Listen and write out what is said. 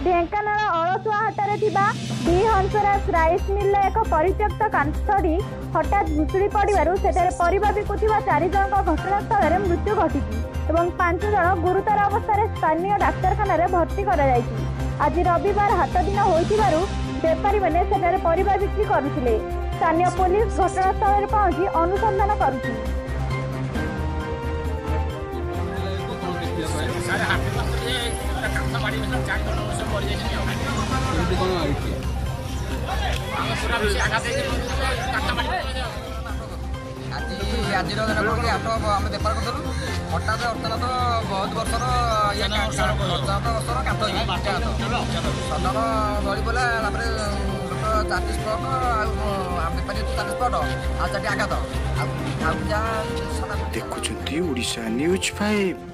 ढेंकानाल अलसुआहाटे D Hansraj rice mill एक परित्यक्त कांथटी हठात भुशुड़ी पड़ू से परिवा बिकुवा 4 जन घटनास्थल में मृत्यु घटी और 5 जन गुरुतर अवस्था स्थानीय डाक्तखाना भर्ती कर आज रविवार हाट दिन हो बेपारी मैंने सेठारे परिवा बिक्री करुले। स्थानीय पुलिस घटनास्थल में पहुंची अनुसंधान करुछि। आज आम बेपार कर हठात अर्थात बहुत वर्षर सदन गड़ी पड़ा लोक 40 स्पट बेपारी 40 स्पट आज आघात देखुं ओडिशा न्यूज 5।